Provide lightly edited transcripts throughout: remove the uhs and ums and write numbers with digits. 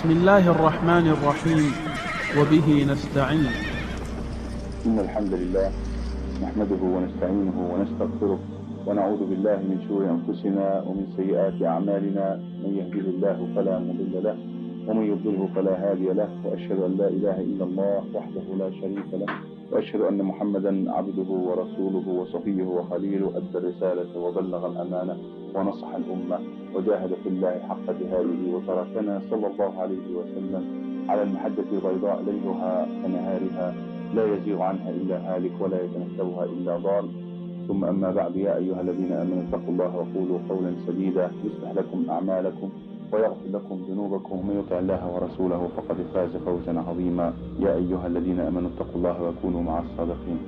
بسم الله الرحمن الرحيم وبه نستعين. إن الحمد لله نحمده ونستعينه ونستغفره ونعوذ بالله من شرور أنفسنا ومن سيئات أعمالنا. من يهده الله فلا مضل له ومن يضلله فلا هادي له، وأشهد أن لا إله إلا الله وحده لا شريك له، وأشهد أن محمدا عبده ورسوله وصفيه وخليله، أدى الرسالة وبلغ الأمانة ونصح الأمة وجاهد في الله حق جهاده، وتركنا صلى الله عليه وسلم على المحجة البيضاء ليلها كنهارها لا يزيغ عنها إلا هالك ولا يتنكبها إلا ضال. ثم أما بعد، يا أيها الذين آمنوا اتقوا الله وقولوا قولا سديدا يصلح لكم أعمالكم ويغفر لكم ذنوبكم، ومن يطع الله ورسوله فقد فاز فوزا عظيما. يا أيها الذين آمنوا اتقوا الله وكونوا مع الصادقين.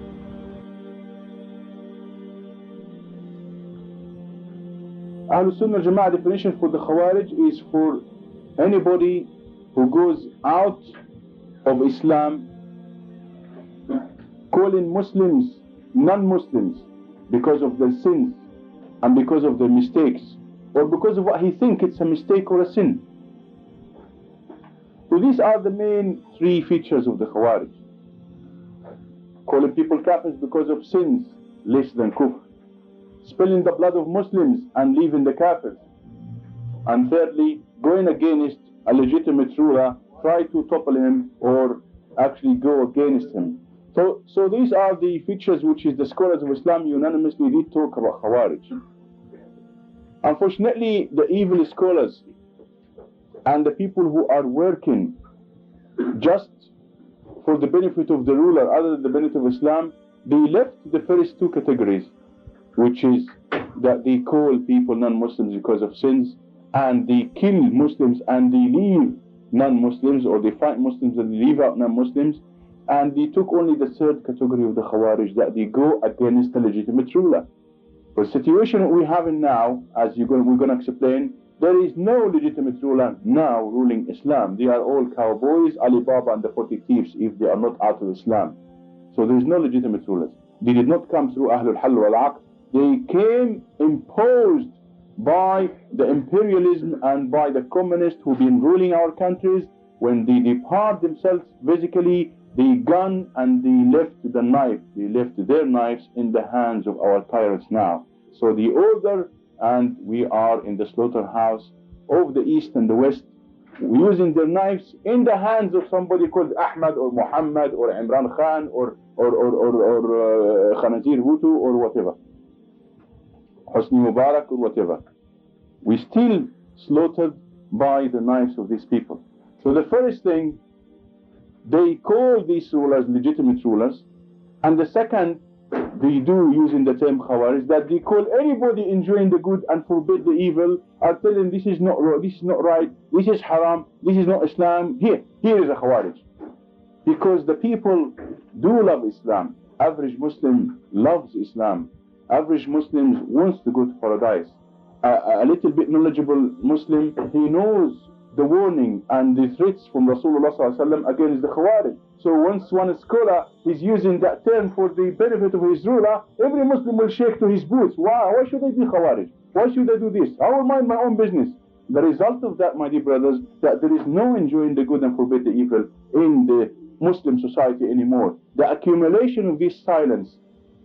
Ahlul Sunnah Jama'ah definition for the Khawarij is for anybody who goes out of Islam calling Muslims non-Muslims because of their sins and because of their mistakes, or because of what he thinks it's a mistake or a sin. So these are the main three features of the Khawarij. Calling people kafirs because of sins, less than kufr. Spilling the blood of Muslims and leaving the kafirs. And thirdly, going against a legitimate ruler, try to topple him or actually go against him. So these are the features which is the scholars of Islam unanimously did talk about Khawarij. Unfortunately, the evil scholars and the people who are working just for the benefit of the ruler other than the benefit of Islam, they left the first two categories, which is that they call people non-Muslims because of sins, and they kill Muslims and they leave non-Muslims, or they fight Muslims and they leave out non-Muslims. And they took only the third category of the Khawarij, that they go against the legitimate ruler. The situation we have now, as we're going to explain, there is no legitimate ruler now ruling Islam. They are all cowboys, Alibaba and the 40 thieves, if they are not out of Islam. So there is no legitimate rulers. They did not come through Ahlul Hal wal Aqd. They came imposed by the imperialism and by the communists who've been ruling our countries. When they depart themselves physically, they gun and they left the knife, they left their knives in the hands of our tyrants now. So the order, and we are in the slaughterhouse of the East and the West, using their knives in the hands of somebody called Ahmad or Muhammad or Imran Khan or Khanazir Hutu or whatever, Hosni Mubarak or whatever. We still slaughtered by the knives of these people. So the first thing, they call these rulers legitimate rulers, and the second, they do using the term Khawarij, that they call anybody enjoying the good and forbid the evil, are telling this is not right, this is haram, this is not Islam. Here is a Khawarij. Because the people do love Islam. Average Muslim loves Islam. Average Muslim wants to go to paradise. A little bit knowledgeable Muslim, he knows the warning and the threats from Rasulullah ﷺ against the Khawarij. So once one scholar is using that term for the benefit of his ruler, every Muslim will shake to his boots. Why should I be Khawarij? Why should I do this? I will mind my own business. The result of that, my dear brothers, that there is no enjoying the good and forbid the evil in the Muslim society anymore. The accumulation of this silence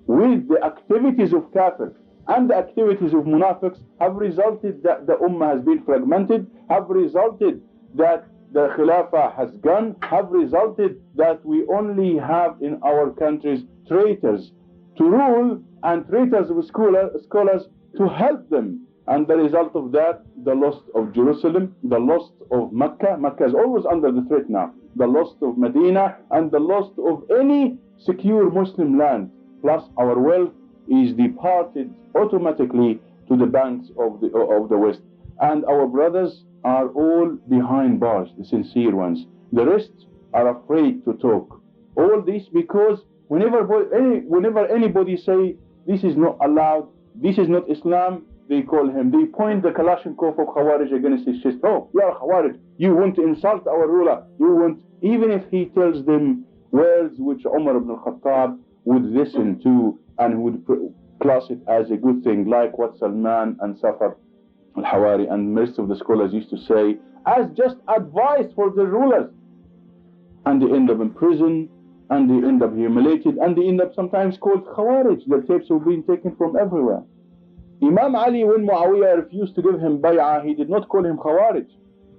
with the activities of kafir and the activities of munafiqs have resulted that the Ummah has been fragmented, have resulted that the Khilafah has gone, have resulted that we only have in our countries traitors to rule and traitors of scholars to help them. And the result of that, the loss of Jerusalem, the loss of Mecca. Mecca is always under the threat now. The loss of Medina and the loss of any secure Muslim land. Plus our wealth is departed automatically to the banks of the West. And our brothers are all behind bars, the sincere ones. The rest are afraid to talk. All this because whenever anybody say this is not allowed, this is not Islam, they call him, they point the Kalashnikov of Khawarij against his chest. Oh, you are Khawarij, you want to insult our ruler, you want, even if he tells them words which Umar ibn al-Khattab would listen to and would class it as a good thing, like what Salman and Safar Al-Hawari and most of the scholars used to say, as just advice for the rulers. And they end up in prison, and they end up humiliated, and they end up sometimes called Khawarij. Their tapes were being taken from everywhere. Imam Ali, when Muawiyah refused to give him bay'ah, he did not call him Khawarij.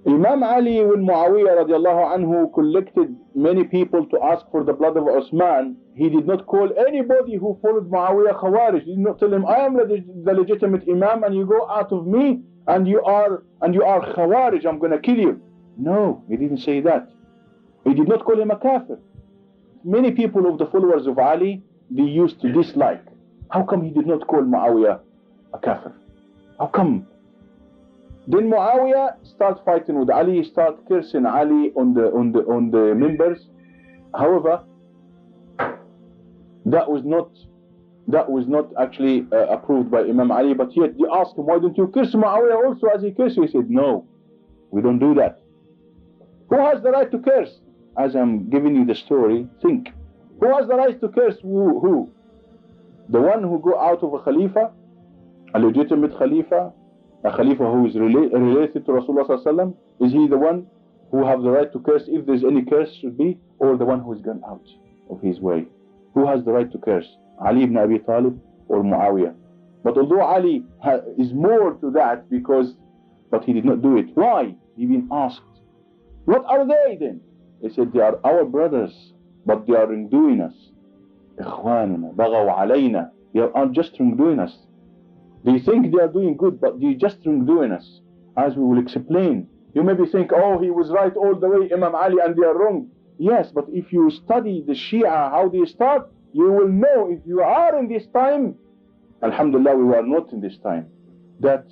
Imam Ali, when Muawiyah radiallahu anhu collected many people to ask for the blood of Osman, he did not call anybody who followed Muawiyah Khawarij. He did not tell him, I am the legitimate Imam and you go out of me and you are Khawarij, I'm going to kill you. No, he didn't say that. He did not call him a kafir. Many people of the followers of Ali, they used to dislike. How come he did not call Muawiyah a kafir? How come? Then Muawiyah starts fighting with Ali, start cursing Ali on the members. However, that was not actually approved by Imam Ali, but yet they asked him, why don't you curse Muawiyah also as he cursed you? He said, no, we don't do that. Who has the right to curse? As I'm giving you the story, think. Who has the right to curse who? The one who go out of a Khalifa, a legitimate Khalifa, a Khalifa who is related to Rasulullah sallallahu alaihi wasallam? Is he the one who have the right to curse if there's any curse should be? Or the one who is gone out of his way? Who has the right to curse? Ali ibn Abi Talib or Muawiyah? But although Ali is more to that but he did not do it. Why? He been asked. What are they then? They said they are our brothers, but they are wrongdoing us. إخواننا بغوا علينا. They are just wrongdoing us. They think they are doing good, but they just wrongdoing us. As we will explain. You maybe think, oh, he was right all the way, Imam Ali, and they are wrong. Yes, but if you study the Shia, how they start, you will know if you are in this time, alhamdulillah, we are not in this time, that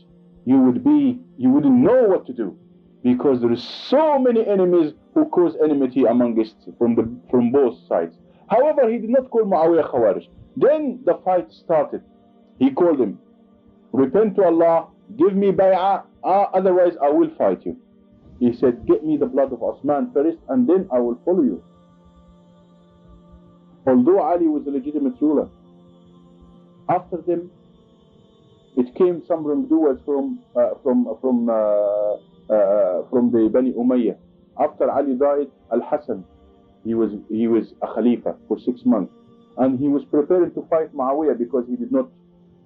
you wouldn't know what to do. Because there is so many enemies who cause enmity among us from both sides. However, he did not call Muawiyah Khawarij. Then the fight started. He called him, repent to Allah, give me bay'ah, otherwise I will fight you. He said, get me the blood of Osman first and then I will follow you. Although Ali was a legitimate ruler, after them it came some wrongdoers from the Bani Umayyah. After Ali died, Al-Hassan, he was a Khalifa for 6 months, and he was preparing to fight Muawiyah because he did not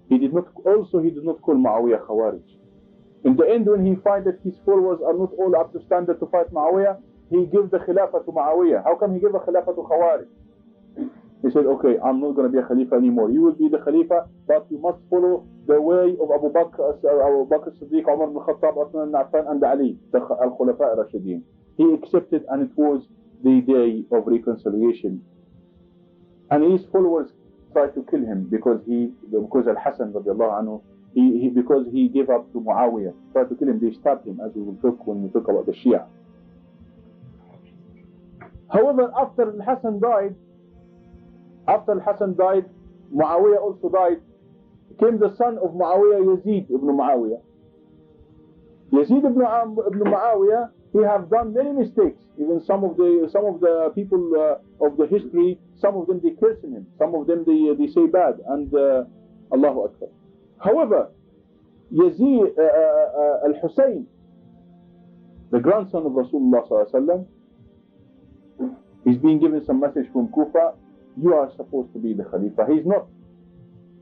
call Muawiyah Khawarij. In the end, when he find that his followers are not all up to standard to fight Muawiyah, he gave the Khilafah to Muawiyah. How come he gave the Khilafah to Khawarij? He said, okay, I'm not going to be a Khalifa anymore. You will be the Khalifa, but you must follow the way of Abu Bakr Siddiq, Umar ibn Khattab, Uthman ibn Affan, and Ali, the Al-Khulafa Rashidin. He accepted, and it was the day of reconciliation. And his followers tried to kill him because Al-Hassan radiallahu anhu, because he gave up to Muawiyah, tried to kill him. They stabbed him, as we will talk when we talk about the Shia. However, after Al-Hassan died, Muawiyah also died. Came the son of Muawiyah, Yazid ibn Muawiyah. Yazid ibn Muawiyah, he have done many mistakes. Even some of the people of the history, some of them they curse him, some of them they say bad, and Allahu Akbar. However, Yazid al-Hussein, the grandson of Rasulullah sallallahu alaihi wasallam, he's being given some message from Kufa. You are supposed to be the Khalifa. He's not.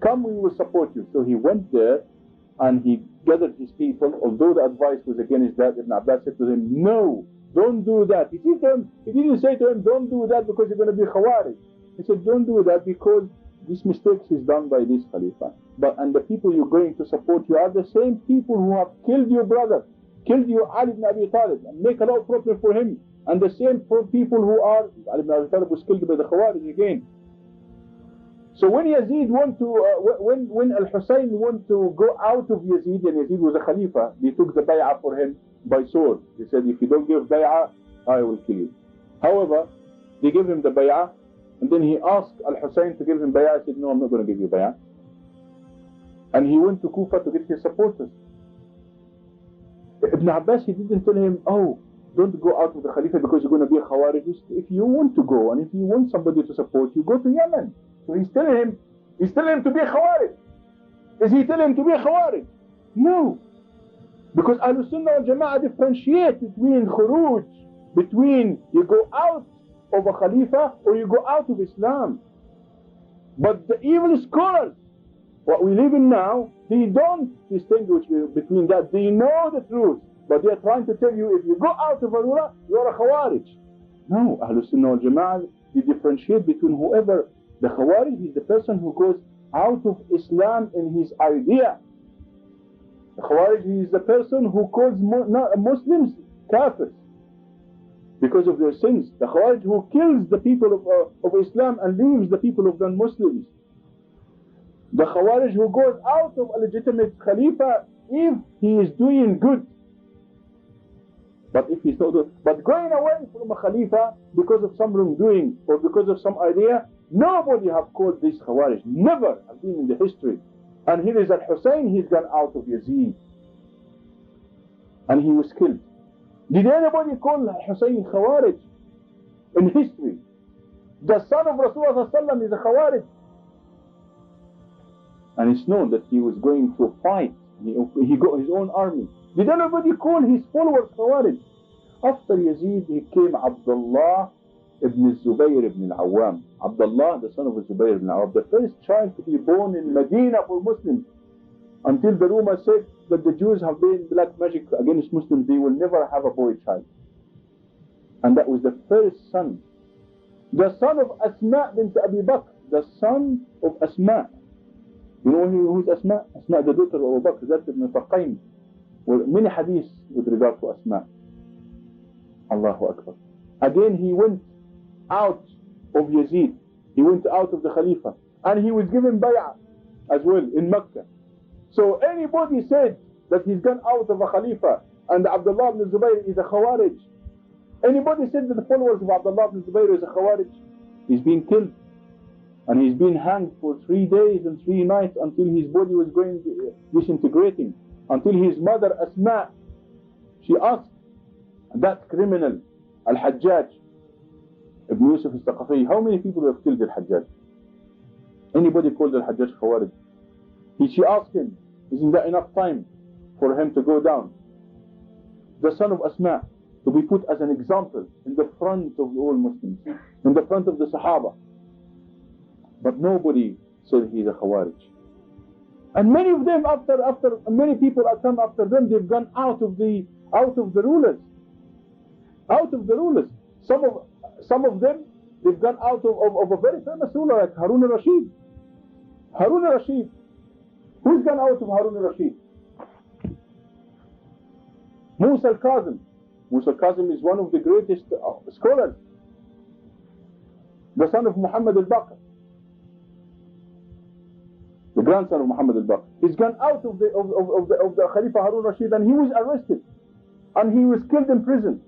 Come, we will support you. So he went there and he gathered his people. Although the advice was against that, Ibn Abbas said to him, no, don't do that. He didn't say to him, don't do that because you're going to be Khawarij. He said, don't do that because this mistake is done by this Khalifa. And the people you're going to support you are the same people who have killed your brother, killed your Ali ibn Abi Talib, and make a lot of problem for him. And the same people who are, Ali ibn Abi Talib was killed by the Khawarij again. So when Yazid when Al-Hussein want to go out of Yazid, and Yazid was a Khalifa, they took the bay'ah for him by sword. They said, if you don't give bay'ah, I will kill you. However, they gave him the bay'ah, and then he asked Al-Hussein to give him bay'ah. He said, no, I'm not going to give you bay'ah. And he went to Kufa to get his supporters. Ibn Abbas, he didn't tell him, oh, don't go out of the Khalifa because you're going to be a Khawarij. If you want to go, and if you want somebody to support you, go to Yemen. So he's telling him to be a Khawarij. Is he telling him to be a Khawarij? No. Because Ahlul Sunnah wal Jama'ah differentiate between khuruj, between you go out of a Khalifa or you go out of Islam. But the evil scholars, what we live in now, they don't distinguish between that. They know the truth, but they are trying to tell you if you go out of Arura, you are a Khawarij. No, Ahlul Sunnah wal Jama'ah, they differentiate between whoever. The Khawarij is the person who goes out of Islam in his idea. The Khawarij is the person who calls Muslims kafirs because of their sins. The Khawarij who kills the people of Islam and leaves the people of non-Muslims. The Khawarij who goes out of a legitimate Khalifa if he is doing good. But if he's not doing, but going away from a Khalifa because of some wrongdoing or because of some idea, nobody have called this Khawarij. Never have been in the history. And here is Al-Hussein, he's gone out of Yazid. And he was killed. Did anybody call Hussein Khawarij in history? The son of Rasulullah ﷺ is a Khawarij. And it's known that he was going to fight. He got his own army. Did anybody call his followers Khawarij? After Yazid, he came Abdullah ibn Zubayr ibn al-Awwam. Abdullah, the son of Zubayr ibn al-Awwam, the first child to be born in Medina for Muslims. Until the rumor said that the Jews have been black magic against Muslims, they will never have a boy child. And that was the first son. The son of Asma bint Abi Bakr, the son of Asma. You know who's Asma? Asma, the daughter of Abu Bakr, that's Ibn Faqayn. Well, many hadiths with regard to Asma. Allahu Akbar. Again, he went out of Yazid. He went out of the Khalifa. And he was given bay'ah as well in Mecca. So anybody said that he's gone out of a Khalifa and Abdullah ibn Zubayr is a Khawarij. Anybody said that the followers of Abdullah ibn Zubayr is a Khawarij. He's been killed. And he's been hanged for 3 days and 3 nights until his body was going disintegrating. Until his mother Asma, she asked that criminal, Al-Hajjaj, Ibn Yusuf al-Thaqafi, how many people have killed Al-Hajjaj? Anybody called Al-Hajjaj Khawarij? She asked him, isn't that enough time for him to go down? The son of Asma, to be put as an example in the front of all Muslims, in the front of the Sahaba. But nobody said he's a Khawarij. And many of them, after many people have come after them, they've gone out of the rulers. Out of the rulers. Some of them, they've gone out of a very famous ruler like Harun al-Rashid. Harun al-Rashid. Who's gone out of Harun al-Rashid? Musa al-Kazim. Musa al-Kazim is one of the greatest scholars. The son of Muhammad al-Baqir. The grandson of Muhammad al-Baqir. He's gone out of the Khalifa Harun al-Rashid and he was arrested. And he was killed in prison.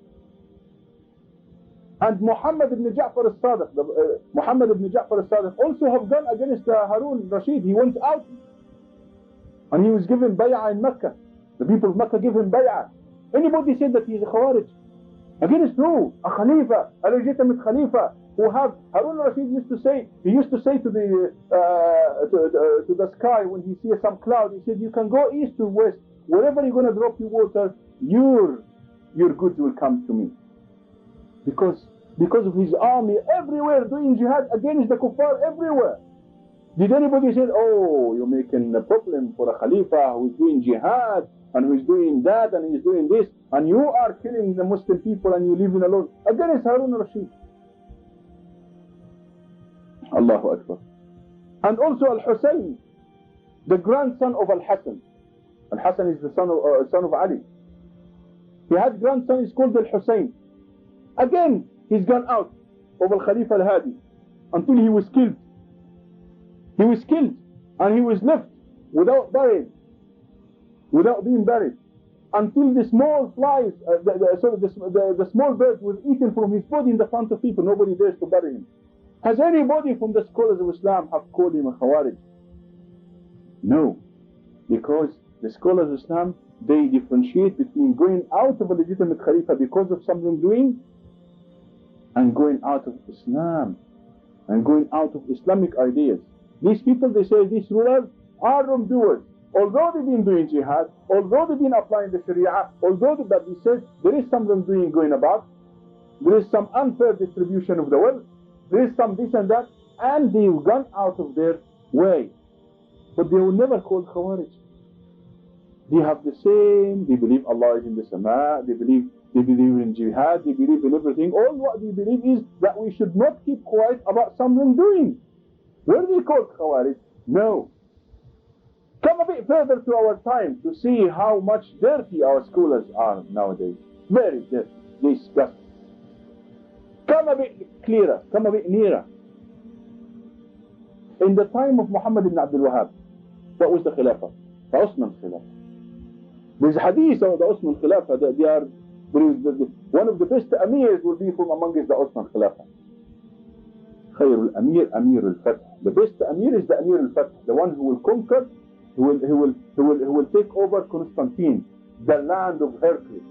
And Muhammad ibn Ja'far al-Sadiq, Muhammad ibn Ja'far al-Sadiq also have gone against Harun al-Rashid. He went out and he was given bay'ah in Mecca. The people of Mecca gave him bay'ah. Anybody said that he's a Khawarij? Again, it's true. A Khalifa, a legitimate Khalifa, who have Harun al-Rashid used to say to the sky when he sees some cloud, he said, you can go east to west, wherever you're going to drop your water, your goods will come to me. Because of his army everywhere doing jihad against the kuffar everywhere. Did anybody say, oh, you're making a problem for a Khalifa who is doing jihad and who is doing that and he's doing this and you are killing the Muslim people and you living alone? Against Harun al-Rashid. Allahu Akbar. And also Al-Hussein, the grandson of Al-Hassan. Al-Hassan is the son of Ali. He had grandson, is called Al-Hussein. Again, he's gone out of Al-Khalifa Al-Hadi until he was killed. He was killed and he was left without being buried. Until the small flies, the small bird was eaten from his body in the front of people. Nobody dares to bury him. Has anybody from the scholars of Islam have called him a Khawarij? No. Because the scholars of Islam, they differentiate between going out of a legitimate Khalifa because of something doing and going out of Islam and going out of Islamic ideas. These people, they say these rulers are wrongdoers. although they've been doing jihad, although they've been applying the Sharia, although that they said there is some wrongdoing going about, there is some unfair distribution of the wealth, there is some this and that, and they've gone out of their way. But they will never call Khawarij. They have the same, they believe Allah is in the Sama, they believe in jihad, they believe in everything. All what they believe is that we should not keep quiet about some wrongdoing. Were they called Khawarij? No. Come a bit further to our time to see how much dirty our scholars are nowadays. Very dirty, disgusting. Come a bit clearer, come a bit nearer. In the time of Muhammad ibn Abdul Wahhab, what was the Khilafah? The Osman Khilafah. There's a hadith of the Osman Khilafah that one of the best amirs will be from amongst the Osman Khilafah. Khayrul Amir, Amir al-Fath. The best Amir is the Amir al-Fath, the one who will conquer, who will take over Constantine, the land of Hercules.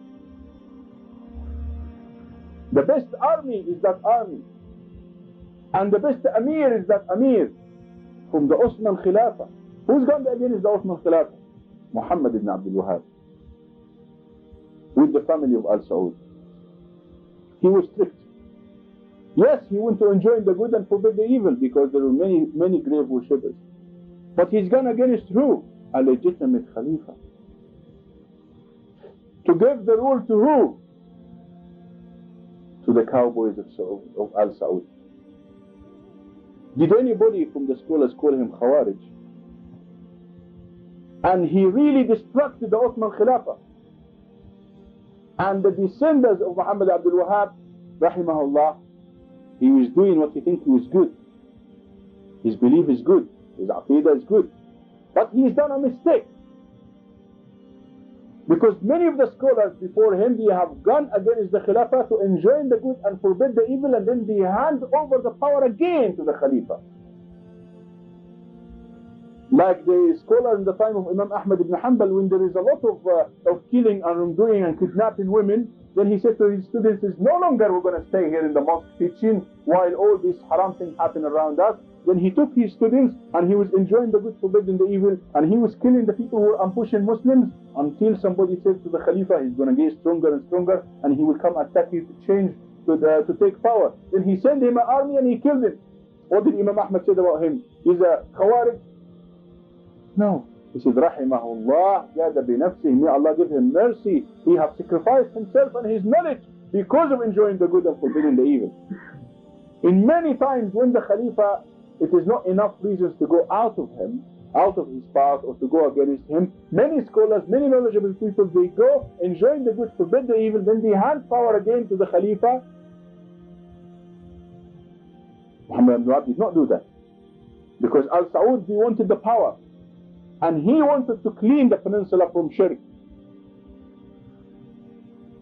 The best army is that army, and the best Amir is that Amir from the Osman Khilafah. Who's gone against the Osman Khilafah? Muhammad ibn Abdul Wahhab, with the family of Al Saud. He was strict. Yes, he went to enjoin the good and forbid the evil, because there were many grave worshippers. But he's gone against who? A legitimate Khalifa. To give the rule to who? To the cowboys of Al Saud. Did anybody from the scholars call him Khawarij? And he really destructed the Ottoman Khilafah. And the descendants of Muhammad Abdul Wahhab, rahimahullah, he was doing what he thinks he was good. His belief is good, his aqidah is good. But he's done a mistake. Because many of the scholars before him, they have gone against the Khilafah to enjoin the good and forbid the evil, and then they hand over the power again to the Khalifa. Like the scholar in the time of Imam Ahmad ibn Hanbal, when there is a lot of killing and wrongdoing and kidnapping women, then he said to his students, no longer we're going to stay here in the mosque teaching while all these haram things happen around us. Then he took his students and he was enjoying the good, forbidding the evil, and he was killing the people who were ambushing Muslims, until somebody said to the Khalifa, he's going to get stronger and stronger, and he will come attack you to change, to take power. Then he sent him an army and he killed him. What did Imam Ahmad say about him? He's a Khawarij? No. He said, Rahimahullah, jada bi nafsih, may Allah give him mercy. He has sacrificed himself and his knowledge because of enjoying the good and forbidding the evil. In many times when the Khalifa, it is not enough reasons to go out of him, out of his path, or to go against him. Many scholars, many knowledgeable people, they go enjoying the good, forbid the evil, then they hand power again to the Khalifa. Muhammad ibn Wahhab did not do that, because Al Saud, they wanted the power, and he wanted to clean the peninsula from shirk.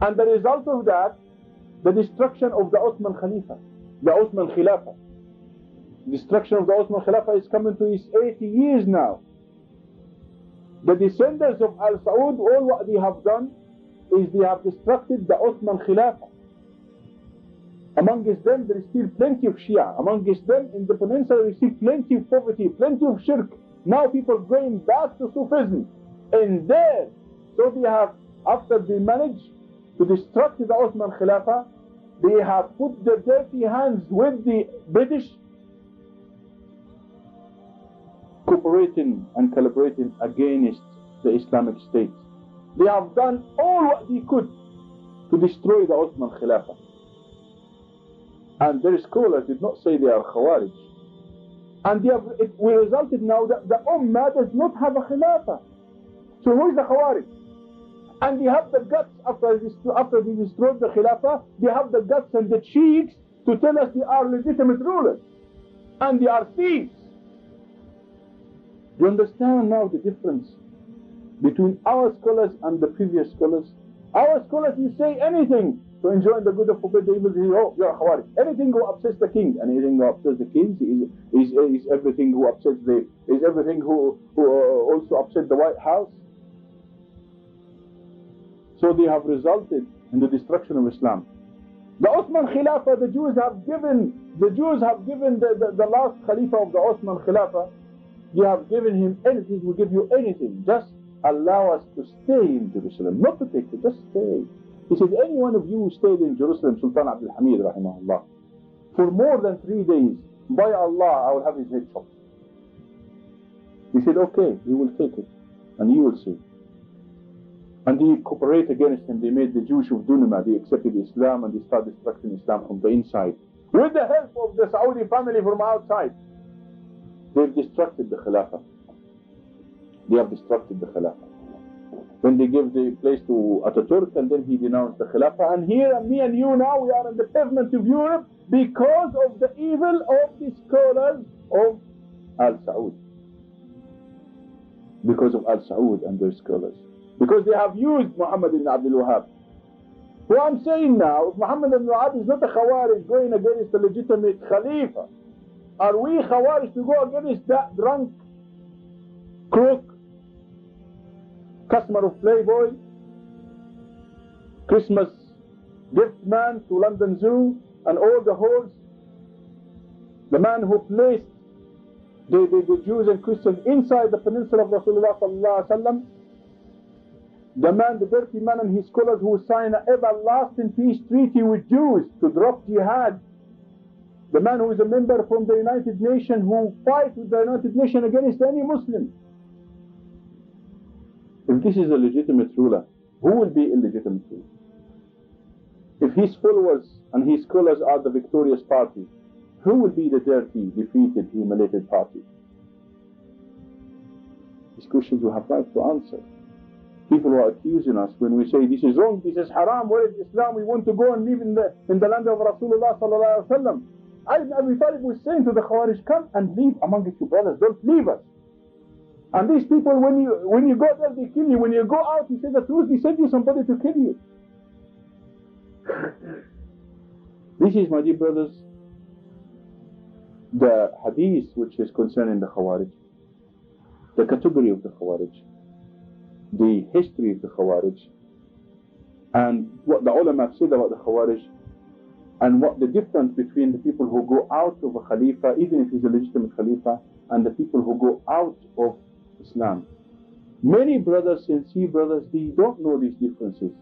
And the result of that, the destruction of the Ottoman Khalifa, the Ottoman Khilafah. Destruction of the Ottoman Khilafah is coming to its 80 years now. The descendants of Al Saud, all what they have done is they have destructed the Ottoman Khilafah. Amongst them there is still plenty of Shia. Amongst them in the peninsula there is still plenty of poverty, plenty of shirk. Now people going back to Sufism. And there, so they have, after they manage to destruct the Ottoman Khilafah, they have put their dirty hands with the British, cooperating and collaborating against the Islamic State. They have done all what they could to destroy the Ottoman Khilafah. And their scholars did not say they are Khawarij. And it resulted now that the Ummah does not have a Khilafah. So who is the Khawarij? And they have the guts, after they destroyed the Khilafah, they have the guts and the cheeks to tell us they are legitimate rulers. And they are thieves. Do you understand now the difference between our scholars and the previous scholars? Our scholars, you say anything to enjoy the good and forbid the evil, oh, you're a Khawarij. Anything who upsets the king, and anything who upsets the kings is everything who upsets is everything who also upset the White House. So they have resulted in the destruction of Islam. The Ottoman Khilafah, the Jews have given the last Khalifa of the Ottoman Khilafah, they have given him anything, we give you anything, just allow us to stay in Jerusalem, not to take it, just stay. He said, any one of you who stayed in Jerusalem, Sultan Abdul Hamid rahimahullah, for more than 3 days, by Allah, I will have his head chopped. He said, okay, we will take it, and you will see. And they cooperated against him. They made the Jewish of Dunima, they accepted Islam, and they started destructing Islam from the inside. With the help of the Saudi family from outside, they've destructed the Khilafah. They have destructed the Khilafah. Then they gave the place to Ataturk, and then he denounced the Khilafah. And here, me and you now, we are in the pavement of Europe because of the evil of the scholars of Al Saud. Because of Al Saud and their scholars. Because they have used Muhammad ibn Abdul Wahhab. What I'm saying now, if Muhammad ibn Abdul Wahhab is not a Khawarij going against a legitimate Khalifa, are we Khawarij to go against that drunk, crook, customer of Playboy, Christmas gift man to London Zoo and all the whores, the man who placed the Jews and Christians inside the peninsula of Rasulullah sallallahu alaihi wasallam, the man, the dirty man and his scholars who signed an everlasting peace treaty with Jews to drop jihad, the man who is a member from the United Nations who fight with the United Nations against any Muslim. If this is a legitimate ruler, who will be illegitimate ruler? If his followers and his scholars are the victorious party, who will be the dirty, defeated, humiliated party? These questions we have right to answer. People who are accusing us when we say this is wrong, this is haram, where is Islam, we want to go and live in the land of Rasulullah sallallahu alaihi wasallam. Ali ibn Abi Talib was saying to the Khawarij, come and live among your brothers, don't leave us. And these people, when you go there, they kill you. When you go out, you say the truth, they send you somebody to kill you. This is, my dear brothers, the hadith which is concerning the Khawarij, the category of the Khawarij, the history of the Khawarij, and what the ulama have said about the Khawarij, and what the difference between the people who go out of a Khalifa, even if he's a legitimate Khalifa, and the people who go out of Islam. Many brothers, sincere brothers, they don't know these differences.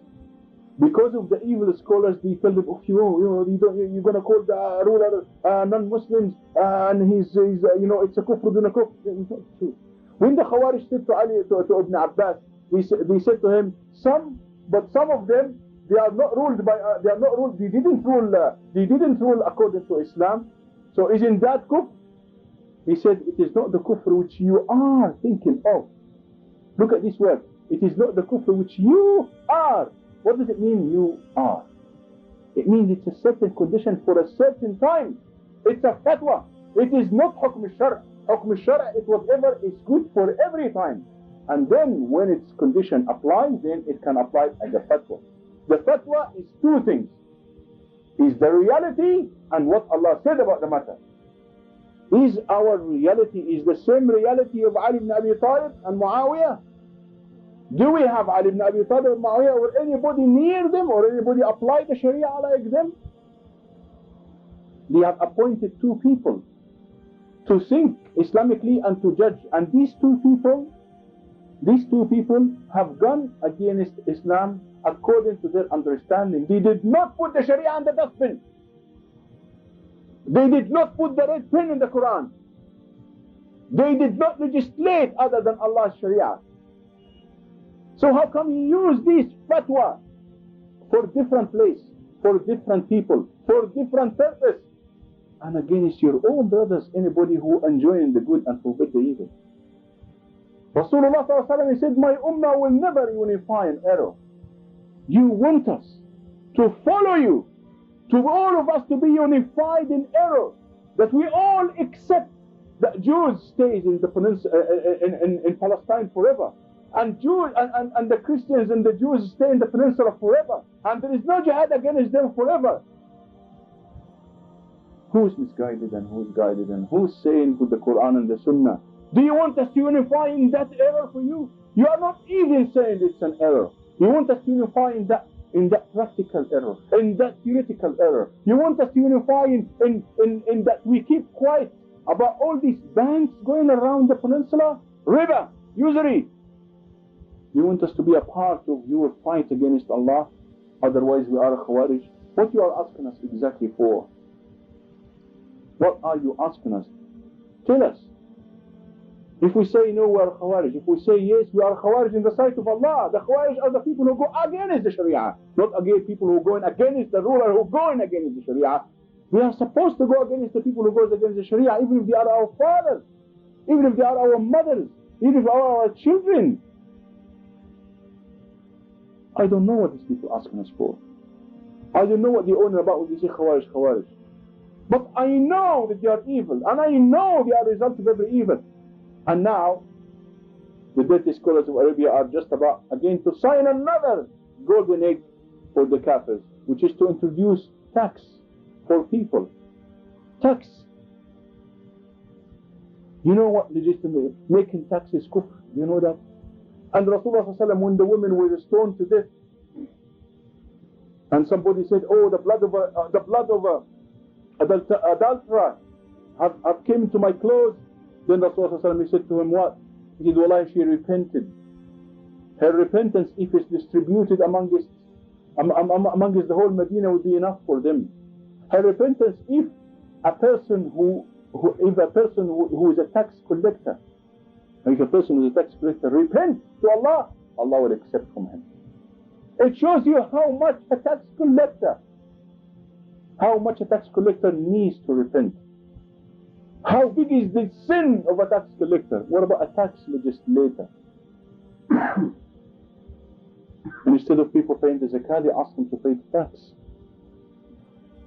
Because of the evil scholars, they tell them, oh, you're going to call the ruler non-Muslims, and he's it's a kufr dun a kufr. It's not true. When the Khawarij said to Ali, to Ibn Abbas, they said to him, some of them, they are not ruled by, they didn't rule according to Islam. So isn't that kufr? He said, it is not the kufr which you are thinking of. Look at this word. It is not the kufr which you are. What does it mean, you are? It means it's a certain condition for a certain time. It's a fatwa. It is not hukm al-shar'. Hukm al-shar' is whatever is good for every time. And then when its condition applies, then it can apply as a fatwa. The fatwa is two things. Is the reality and what Allah said about the matter. Is our reality is the same reality of Ali ibn Abi Talib and Muawiyah? Do we have Ali ibn Abi Talib and Muawiyah or anybody near them or anybody apply the Sharia like them? They have appointed two people to think Islamically and to judge, and these two people have gone against Islam according to their understanding. They did not put the Sharia in the dustbin. They did not put the red pen in the Quran. They did not legislate other than Allah's Sharia. So how come you use this fatwa for different place, for different people, for different purpose, and against your own brothers, anybody who enjoying the good and forbid the evil? Rasulullah sallallahu alaihi wasallam said, my ummah will never unify in error. You want us to follow you, to all of us to be unified in error, that we all accept that Jews stays in the in Palestine forever, and and the Christians and the Jews stay in the peninsula forever, and there is no jihad against them forever. Who's misguided and who's guided and who's saying with the Quran and the Sunnah? Do you want us to unify in that error for you? You are not even saying it's an error. You want us to unify in that practical error, in that theoretical error. You want us to unify in that we keep quiet about all these banks going around the peninsula? Riba, usury. You want us to be a part of your fight against Allah? Otherwise we are a Khawarij. What you are asking us exactly for? What are you asking us? Tell us. If we say no, we are Khawarij. If we say yes, we are Khawarij in the sight of Allah. The Khawarij are the people who go against the Sharia, not against people who are going against the ruler who are going against the Sharia. We are supposed to go against the people who go against the Sharia, even if they are our fathers, even if they are our mothers, even if they are our children. I don't know what these people are asking us for. I don't know what they own about when they say Khawarij, Khawarij. But I know that they are evil, and I know they are the result of every evil. And now, the dirty scholars of Arabia are just about again to sign another golden egg for the Kafirs, which is to introduce tax for people. Tax. You know what legitimately making tax is kufr? You know that? And Rasulullah ﷺ, when the women were stoned to death, and somebody said, oh, the blood of a adulterer have came into my clothes. Then Rasulullah ﷺ said to him, what? He said, wallahi, she repented. Her repentance, if it's distributed amongst the whole Medina, would be enough for them. Her repentance, if a person who is a tax collector, if a person who is a tax collector repents to Allah, Allah will accept from him. It shows you how much a tax collector needs to repent. How big is the sin of a tax collector? What about a tax legislator? And instead of people paying the zakah, they ask them to pay the tax.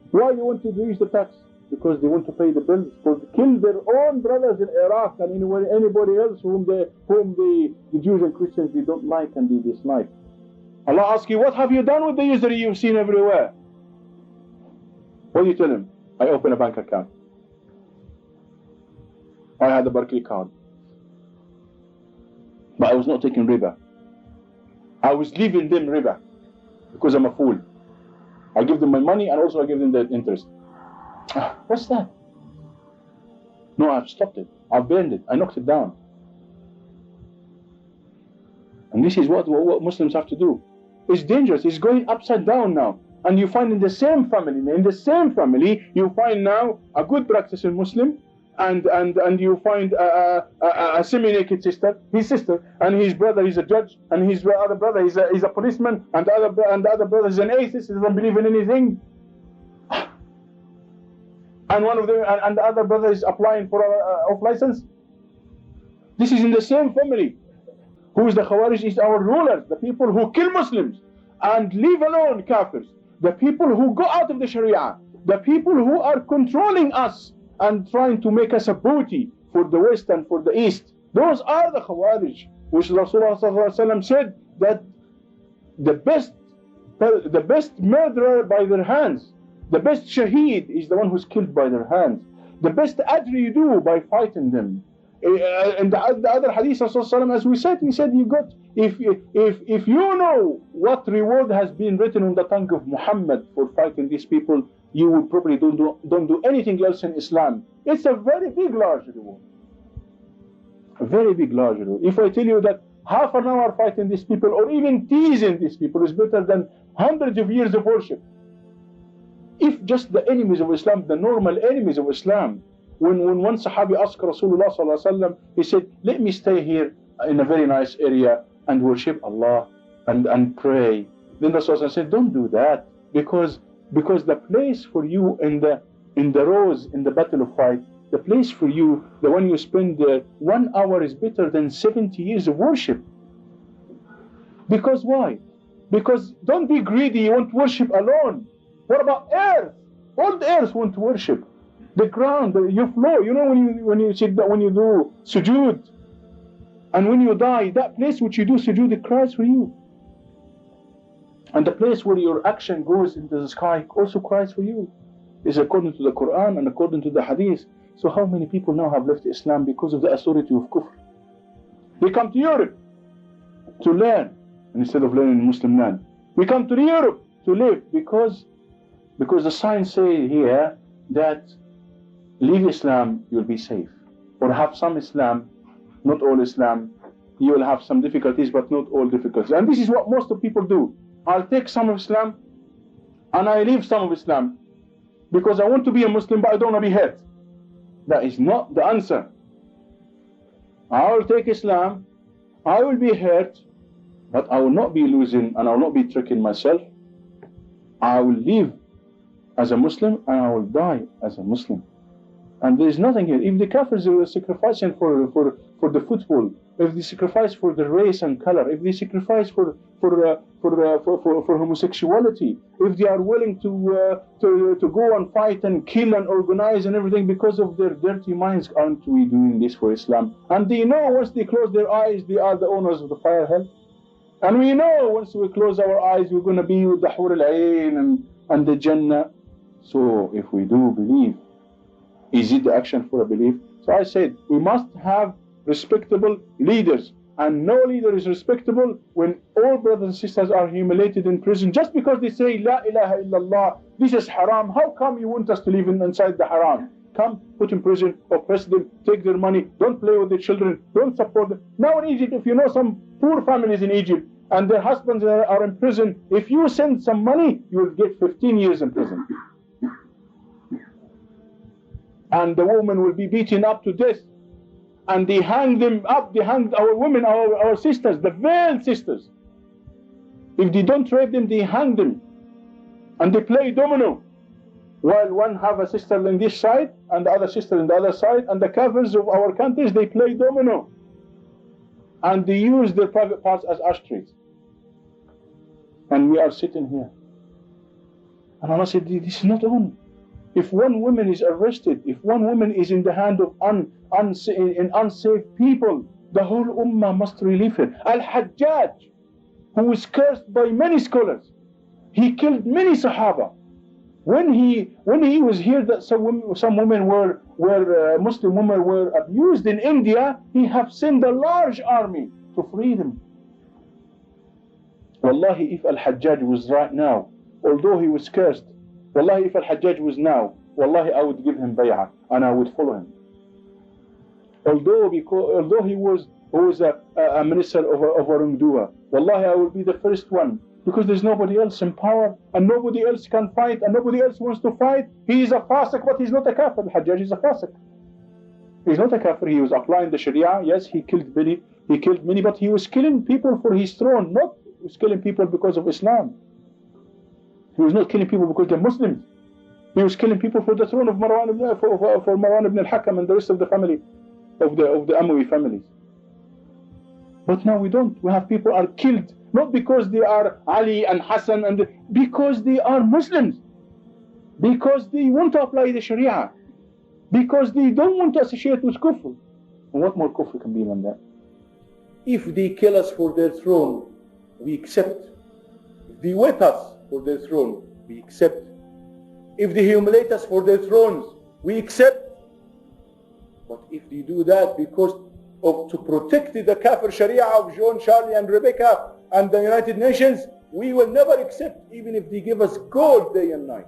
Why do you want to reduce the tax? Because they want to pay the bills, to kill their own brothers in Iraq and anybody else whom the Jews and Christians they don't like and they dislike. Allah asks you, what have you done with the usury you've seen everywhere? What do you tell him? I open a bank account. I had a Barclay card. But I was not taking riba. I was leaving them riba because I'm a fool. I give them my money and also I give them the interest. What's that? No, I've stopped it. I've banned it. I knocked it down. And this is what Muslims have to do. It's dangerous. It's going upside down now. And you find in the same family, you find now a good practicing Muslim, and you find a semi-naked sister, his sister, and his brother is a judge, and his other brother is a policeman, and the other brother is an atheist, he doesn't believe in anything. And one of them, and the other brother is applying for off license. This is in the same family. Who is the Khawarij? Is our rulers, the people who kill Muslims and leave alone Kafirs, the people who go out of the Sharia, the people who are controlling us and trying to make us a booty for the West and for the East. Those are the Khawarij, which Rasulullah said that the best murderer by their hands, the best shaheed is the one who's killed by their hands. The best ajr you do by fighting them. In the other hadith, as we said, he said, if you know what reward has been written on the tongue of Muhammad for fighting these people, you will probably don't do anything else in Islam. It's a very big, large reward. A very big, large reward. If I tell you that half an hour fighting these people, or even teasing these people, is better than hundreds of years of worship. If just the enemies of Islam, the normal enemies of Islam, when one Sahabi asked Rasulullah sallallahu alaihi wasallam, he said, let me stay here in a very nice area and worship Allah and pray. Then Rasulullah said, don't do that, because the place for you in the rows, in the battle of fight, the place for you, the one you spend 1 hour is better than 70 years of worship. Because why? Because don't be greedy, you want to worship alone. What about earth? All the earth want to worship. The ground, your floor. You know when you do sujood, and when you die, that place which you do sujood, it cries for you. And the place where your action goes into the sky also cries for you. Is according to the Quran and according to the Hadith. So how many people now have left Islam because of the authority of kufr? They come to Europe to learn instead of learning in Muslim land. We come to Europe to live because the signs say here that leave Islam, you'll be safe. Or have some Islam, not all Islam. You will have some difficulties, but not all difficulties. And this is what most of people do. I'll take some of Islam and I leave some of Islam because I want to be a Muslim, but I don't want to be hurt. That is not the answer. I will take Islam, I will be hurt, but I will not be losing and I will not be tricking myself. I will live as a Muslim and I will die as a Muslim. And there is nothing here. If the Kafirs are sacrificing for the football, if they sacrifice for the race and color, if they sacrifice for homosexuality, if they are willing to go and fight and kill and organize and everything because of their dirty minds, aren't we doing this for Islam? And they know once they close their eyes, they are the owners of the fire hell. And we know once we close our eyes, we're going to be with the Hur al-Ain and the Jannah. So if we do believe, is it the action for a belief? So I said, we must have respectable leaders. And no leader is respectable when all brothers and sisters are humiliated in prison just because they say, La ilaha illallah, this is haram. How come you want us to live inside the haram? Come, put in prison, oppress them, take their money, don't play with their children, don't support them. Now in Egypt, if you know some poor families in Egypt and their husbands are in prison, if you send some money, you will get 15 years in prison. And the woman will be beaten up to death. And they hang them up, they hang our women, our sisters, the veiled sisters. If they don't rape them, they hang them. And they play domino. While one have a sister on this side, and the other sister on the other side, and the Kafirs of our countries, they play domino. And they use their private parts as ashtrays. And we are sitting here. And Allah said, this is not on. If one woman is arrested, if one woman is in the hand of unsafe people, the whole Ummah must relieve her. Al-Hajjaj, who was cursed by many scholars, he killed many Sahaba. When he was here that some women were Muslim women were abused in India, he have sent a large army to free them. Wallahi, if Al-Hajjaj was right now, although he was cursed, wallahi, if Al-Hajjaj was now, wallahi, I would give him bay'ah and I would follow him. Although he was a minister of Urumdua, wallahi, I will be the first one. Because there's nobody else in power and nobody else can fight and nobody else wants to fight. He is a fasiq, but he's not a kafir. Al-Hajjaj is a fasiq. He's not a kafir. He was applying the Sharia. Yes, he killed many, but he was killing people for his throne, not he was killing people because of Islam. He was not killing people because they're Muslims. He was killing people for the throne of Marwan ibn al-Hakam and the rest of the family, of the Umayyad families. But now we don't. We have people are killed, not because they are Ali and Hassan, because they are Muslims. Because they want to apply the Sharia. Because they don't want to associate with kufr. And what more kufr can be than that? If they kill us for their throne, we accept. If they whip us for their throne, we accept. If they humiliate us for their thrones, we accept. But if they do that because to protect the Kafir Sharia of John, Charlie and Rebecca and the United Nations, we will never accept, even if they give us gold day and night.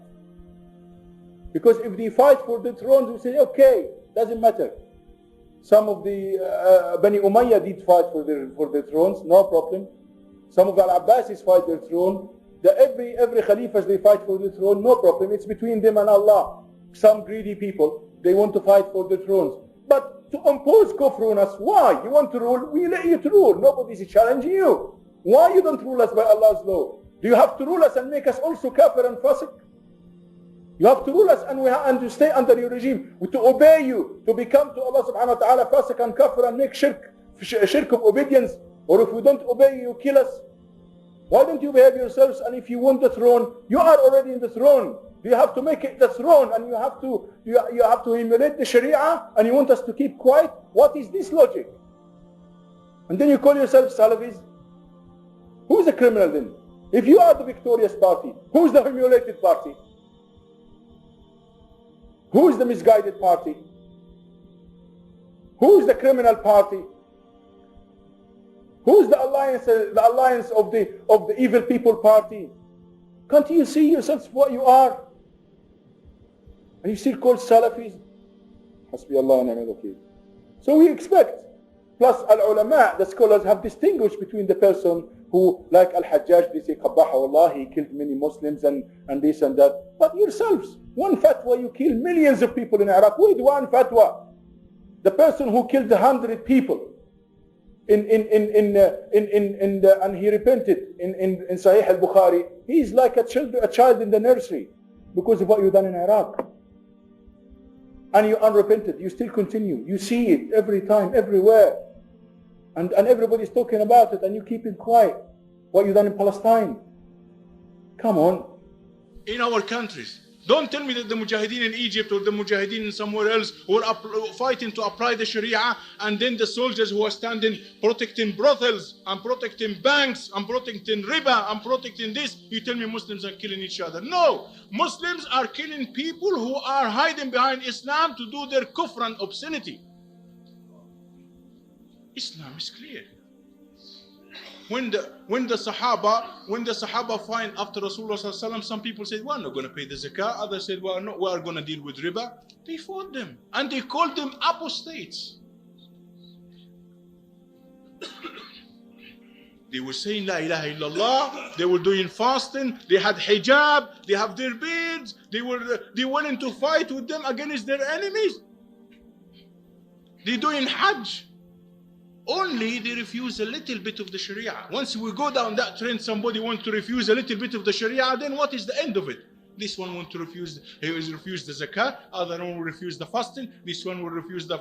Because if they fight for the thrones, we say, okay, doesn't matter. Some of the Bani Umayyah did fight for their thrones, no problem. Some of the Al-Abbasis fight their throne. Every Khalifas, they fight for the throne, no problem. It's between them and Allah. Some greedy people, they want to fight for the thrones. But to impose kufr on us, why? You want to rule? We let you to rule. Nobody is challenging you. Why you don't rule us by Allah's law? Do you have to rule us and make us also kafir and fasiq? You have to rule us and to stay under your regime, to obey you, to become to Allah subhanahu wa ta'ala fasiq and kafir and make shirk of obedience. Or if we don't obey you, you kill us. Why don't you behave yourselves? And if you want the throne, you are already in the throne. You have to make it the throne, and you have to emulate the Sharia, and you want us to keep quiet? What is this logic? And then you call yourself Salafis? Who is the criminal then? If you are the victorious party, who is the humiliated party? Who is the misguided party? Who is the criminal party? Who is the alliance of the evil people party? Can't you see yourselves what you are? And you still call Salafis? حسبي الله ونعم الوكيل. So we expect. Plus al-ulama, the scholars have distinguished between the person who, like al-Hajjaj, they say, قبحه Allah, he killed many Muslims and this and that. But yourselves, one fatwa, you kill millions of people in Iraq with one fatwa. The person who killed 100 people and he repented in Sahih al-Bukhari, he's like a child in the nursery because of what you've done in Iraq. And you unrepented, you still continue. You see it every time, everywhere. And everybody's talking about it and you keep it quiet. What you've done in Palestine. Come on. In our countries. Don't tell me that the Mujahideen in Egypt or the Mujahideen in somewhere else were fighting to apply the Sharia, and then the soldiers who are standing protecting brothels and protecting banks and protecting riba and protecting this, you tell me Muslims are killing each other. No, Muslims are killing people who are hiding behind Islam to do their kufr and obscenity. Islam is clear. When the Sahaba find after Rasulullah sallallahu alaihi wasallam, some people said, we're not going to pay the zakah. Others said, well, no, we are going to deal with riba. They fought them and they called them apostates. They were saying La ilaha illallah. They were doing fasting. They had hijab. They have their beards. They went into fight with them against their enemies. They doing hajj. Only they refuse a little bit of the Sharia. Once we go down that trend, somebody wants to refuse a little bit of the Sharia, then what is the end of it? This one wants to refuse the zakah, other one will refuse the fasting, this one will refuse the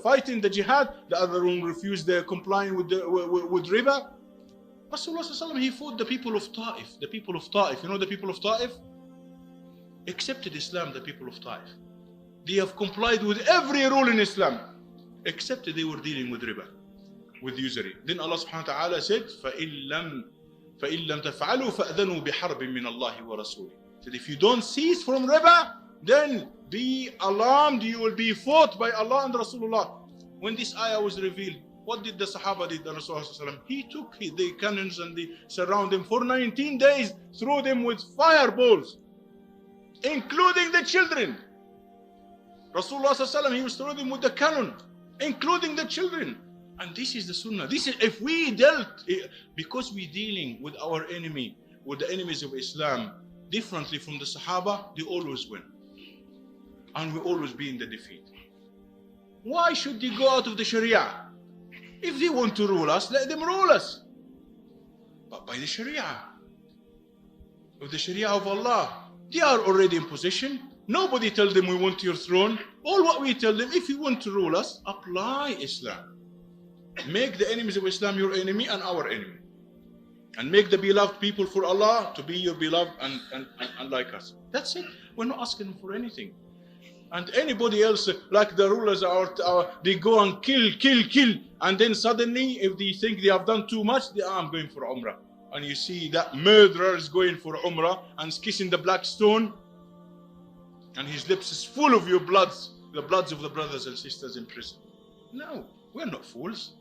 fighting, the jihad, the other one will refuse the complying with riba. Rasulullah, he fought the people of Ta'if. The people of Ta'if, you know the people of Ta'if? Accepted Islam, the people of Ta'if. They have complied with every rule in Islam. Except they were dealing with riba, with usury. Then Allah subhanahu wa ta'ala said, فَإِن لَمْ تَفْعَلُوا فَأْذَنُوا بِحَرْبٍ مِّنَ اللَّهِ وَرَسُولِهِ. Said, if you don't cease from riba, then be alarmed, you will be fought by Allah and Rasulullah. When this ayah was revealed, what did the Sahaba did? The Rasulullah, he took the cannons and they surrounded them for 19 days, threw them with fireballs, including the children. Rasulullah, he was throwing them with the cannon, including the children. And this is the sunnah. This is, if we dealt, because we're dealing with our enemy, with the enemies of Islam, differently from the Sahaba, they always win. And we always be in the defeat. Why should they go out of the Sharia? If they want to rule us, let them rule us. But by the Sharia, with the Sharia of Allah, they are already in position. Nobody tell them we want your throne. All what we tell them, if you want to rule us, apply Islam. Make the enemies of Islam your enemy and our enemy. And make the beloved people for Allah to be your beloved and like us. That's it. We're not asking for anything. And anybody else, like the rulers, they go and kill. And then suddenly, if they think they have done too much, I'm going for Umrah. And you see that murderer is going for Umrah and is kissing the black stone. And his lips is full of your bloods, the bloods of the brothers and sisters in prison. No, we're not fools.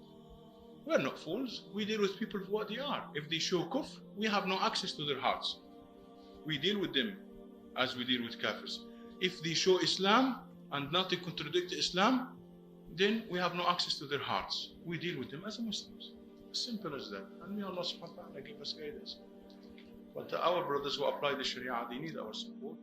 We're not fools. We deal with people for what they are. If they show kufr, we have no access to their hearts. We deal with them as we deal with kafirs. If they show Islam and nothing contradicts Islam, then we have no access to their hearts. We deal with them as Muslims. As simple as that. And may Allah subhanahu wa ta'ala give us guidance. But our brothers who apply the Sharia, they need our support.